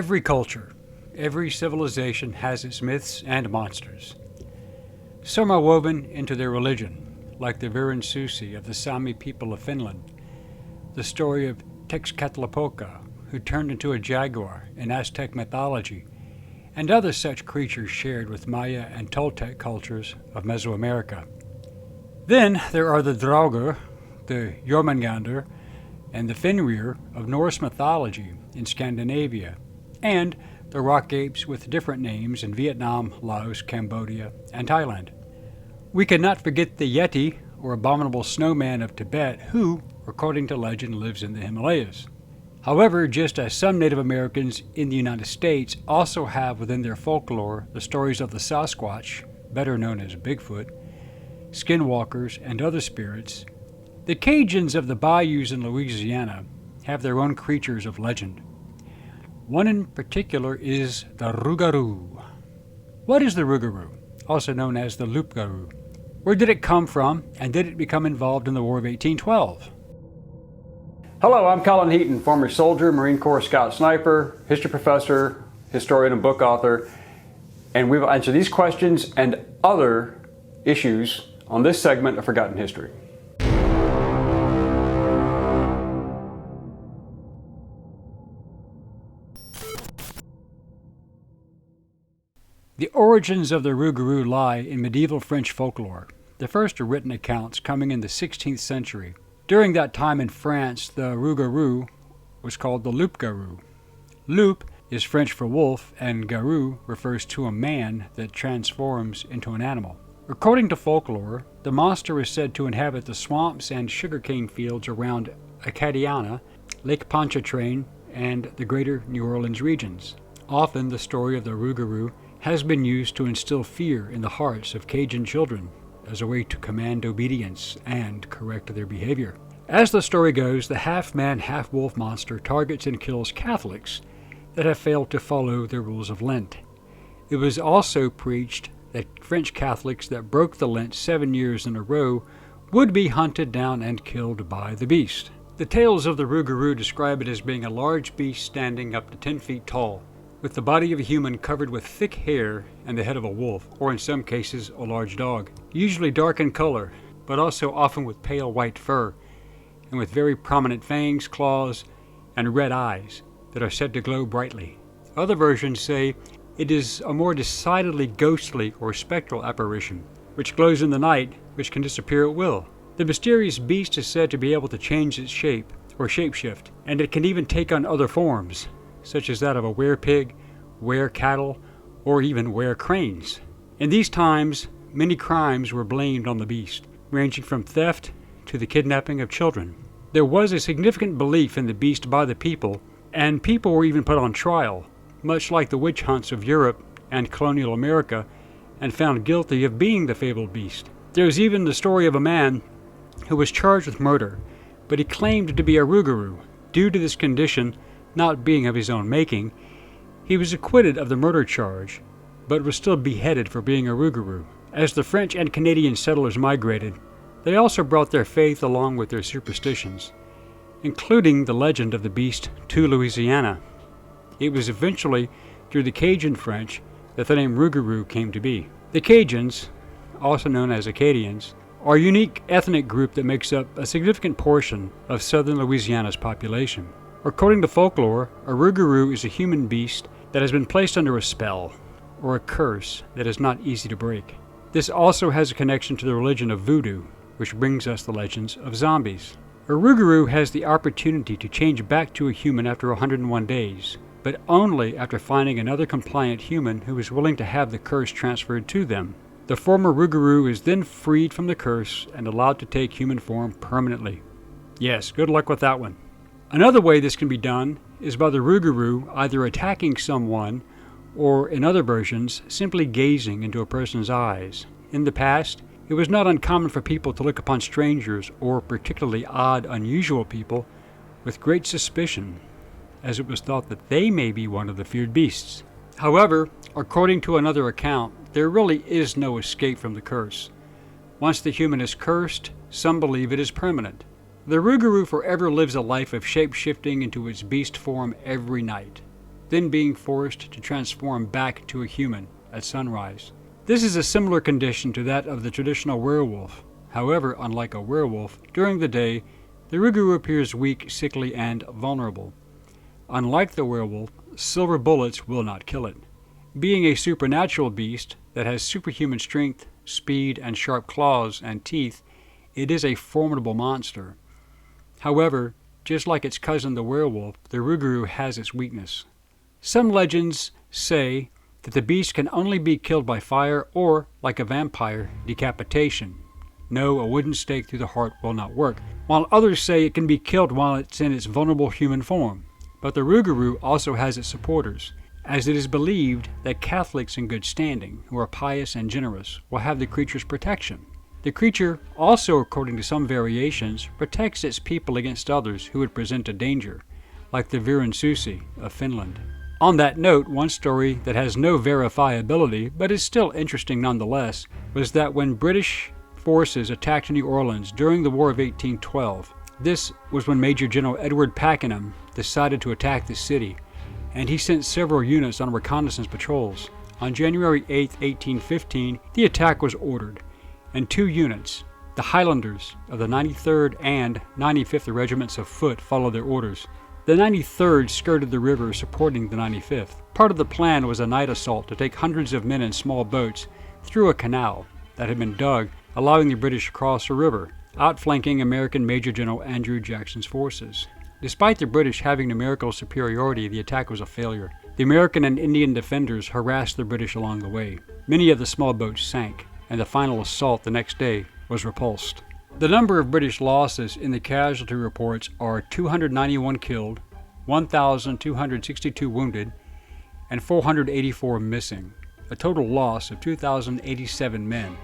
Every culture, every civilization has its myths and monsters. Some are woven into their religion, like the Viransusi of the Sami people of Finland, the story of Texcatlipoca, who turned into a jaguar in Aztec mythology, and other such creatures shared with Maya and Toltec cultures of Mesoamerica. Then there are the Droberg, the Jormungandr, and the Fenrir of Norse mythology in Scandinavia, and the rock apes with different names in Vietnam, Laos, Cambodia, and Thailand. We cannot forget the Yeti, or abominable snowman of Tibet, who, according to legend, lives in the Himalayas. However, just as some Native Americans in the United States also have within their folklore the stories of the Sasquatch, better known as Bigfoot, skinwalkers, and other spirits, the Cajuns of the bayous in Louisiana have their own creatures of legend. One in particular is the Rougarou. What is the Rougarou, also known as the Loup-garou? Where did it come from, and did it become involved in the War of 1812? Hello, I'm Colin Heaton, former soldier, Marine Corps Scout Sniper, history professor, historian and book author, and we will answer these questions and other issues on this segment of Forgotten History. The origins of the Rougarou lie in medieval French folklore, the first written accounts coming in the 16th century. During that time in France, the Rougarou was called the Loup-garou. Loup is French for wolf, and garou refers to a man that transforms into an animal. According to folklore, the monster is said to inhabit the swamps and sugarcane fields around Acadiana, Lake Pontchartrain, and the greater New Orleans regions. Often the story of the Rougarou has been used to instill fear in the hearts of Cajun children as a way to command obedience and correct their behavior. As the story goes, the half-man, half-wolf monster targets and kills Catholics that have failed to follow the rules of Lent. It was also preached that French Catholics that broke the Lent 7 years in a row would be hunted down and killed by the beast. The tales of the Rougarou describe it as being a large beast standing up to 10 feet tall, with the body of a human covered with thick hair and the head of a wolf, or in some cases a large dog, usually dark in color, but also often with pale white fur, and with very prominent fangs, claws, and red eyes that are said to glow brightly. Other versions say it is a more decidedly ghostly or spectral apparition, which glows in the night, which can disappear at will. The mysterious beast is said to be able to change its shape, or shapeshift, and it can even take on other forms, such as that of a were-pig, were-cattle, or even were-cranes. In these times, many crimes were blamed on the beast, ranging from theft to the kidnapping of children. There was a significant belief in the beast by the people, and people were even put on trial, much like the witch hunts of Europe and colonial America, and found guilty of being the fabled beast. There is even the story of a man who was charged with murder, but he claimed to be a Rougarou. Due to this condition not being of his own making, he was acquitted of the murder charge, but was still beheaded for being a Rougarou. As the French and Canadian settlers migrated, they also brought their faith along with their superstitions, including the legend of the beast to Louisiana. It was eventually through the Cajun French that the name Rougarou came to be. The Cajuns, also known as Acadians, are a unique ethnic group that makes up a significant portion of southern Louisiana's population. According to folklore, a Rougarou is a human beast that has been placed under a spell, or a curse that is not easy to break. This also has a connection to the religion of voodoo, which brings us the legends of zombies. A Rougarou has the opportunity to change back to a human after 101 days, but only after finding another compliant human who is willing to have the curse transferred to them. The former Rougarou is then freed from the curse and allowed to take human form permanently. Yes, good luck with that one. Another way this can be done is by the Rougarou either attacking someone or, in other versions, simply gazing into a person's eyes. In the past, it was not uncommon for people to look upon strangers or particularly odd, unusual people with great suspicion, as it was thought that they may be one of the feared beasts. However, according to another account, there really is no escape from the curse. Once the human is cursed, some believe it is permanent. The Rougarou forever lives a life of shape-shifting into its beast form every night. then being forced to transform back to a human at sunrise. This is a similar condition to that of the traditional werewolf. However, unlike a werewolf, during the day, the Rougarou appears weak, sickly, and vulnerable. Unlike the werewolf, silver bullets will not kill it. Being a supernatural beast that has superhuman strength, speed, and sharp claws and teeth, it is a formidable monster. However, just like its cousin the werewolf, the Rougarou has its weakness. Some legends say that the beast can only be killed by fire or, like a vampire, decapitation. No, a wooden stake through the heart will not work, while others say it can be killed while it's in its vulnerable human form. But the Rougarou also has its supporters, as it is believed that Catholics in good standing, who are pious and generous, will have the creature's protection. The creature also, according to some variations, protects its people against others who would present a danger, like the Viransusi of Finland. On that note, one story that has no verifiability, but is still interesting nonetheless, was that when British forces attacked New Orleans during the War of 1812, this was when Major General Edward Pakenham decided to attack the city, and he sent several units on reconnaissance patrols. On January 8, 1815, the attack was ordered, and 2 units, the Highlanders of the 93rd and 95th Regiments of Foot, followed their orders. The 93rd skirted the river supporting the 95th. Part of the plan was a night assault to take hundreds of men in small boats through a canal that had been dug, allowing the British to cross the river, outflanking American Major General Andrew Jackson's forces. Despite the British having numerical superiority, the attack was a failure. The American and Indian defenders harassed the British along the way. Many of the small boats sank, and the final assault the next day was repulsed. The number of British losses in the casualty reports are 291 killed, 1,262 wounded, and 484 missing, a total loss of 2,087 men,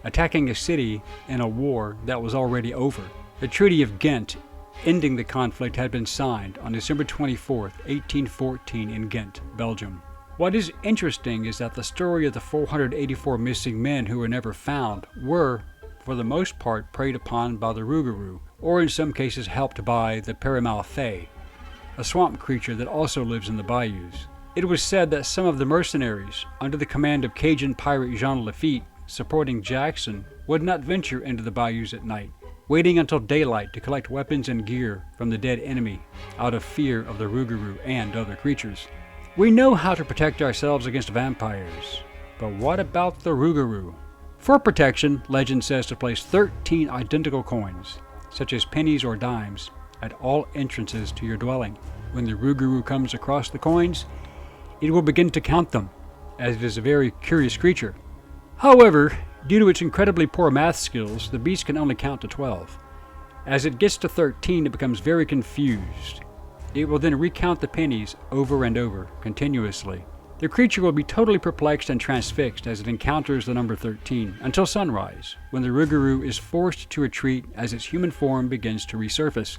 attacking a city in a war that was already over. The Treaty of Ghent ending the conflict had been signed on December 24, 1814 in Ghent, Belgium. What is interesting is that the story of the 484 missing men who were never found were, for the most part, preyed upon by the Rougarou, or in some cases helped by the Père-Malfait, a swamp creature that also lives in the bayous. It was said that some of the mercenaries, under the command of Cajun pirate Jean Lafitte, supporting Jackson, would not venture into the bayous at night, waiting until daylight to collect weapons and gear from the dead enemy out of fear of the Rougarou and other creatures. We know how to protect ourselves against vampires, but what about the Rougarou? For protection, legend says to place 13 identical coins, such as pennies or dimes, at all entrances to your dwelling. When the Rougarou comes across the coins, it will begin to count them, as it is a very curious creature. However, due to its incredibly poor math skills, the beast can only count to 12. As it gets to 13, it becomes very confused. It will then recount the pennies over and over, continuously. The creature will be totally perplexed and transfixed as it encounters the number 13, until sunrise, when the Rougarou is forced to retreat as its human form begins to resurface,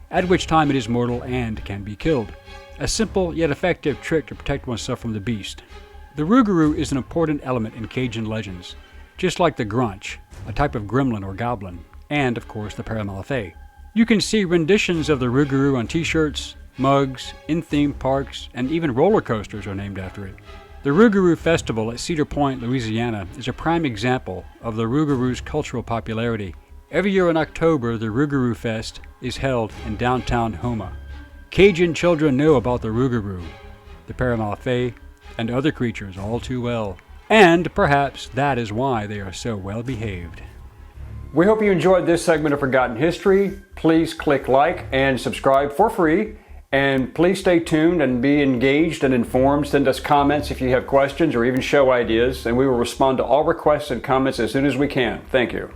at which time it is mortal and can be killed. A simple yet effective trick to protect oneself from the beast. The Rougarou is an important element in Cajun legends, just like the Grunch, a type of gremlin or goblin, and, of course, the Père-Malfait. You can see renditions of the Rougarou on t-shirts, mugs, in theme parks, and even roller coasters are named after it. The Rougarou Festival at Cedar Point, Louisiana is a prime example of the Rougarou's cultural popularity. Every year in October, the Rougarou Fest is held in downtown Houma. Cajun children know about the Rougarou, the Père-Malfait, and other creatures all too well. And perhaps that is why they are so well behaved. We hope you enjoyed this segment of Forgotten History. Please click like and subscribe for free. And please stay tuned and be engaged and informed. Send us comments if you have questions or even show ideas, and we will respond to all requests and comments as soon as we can. Thank you.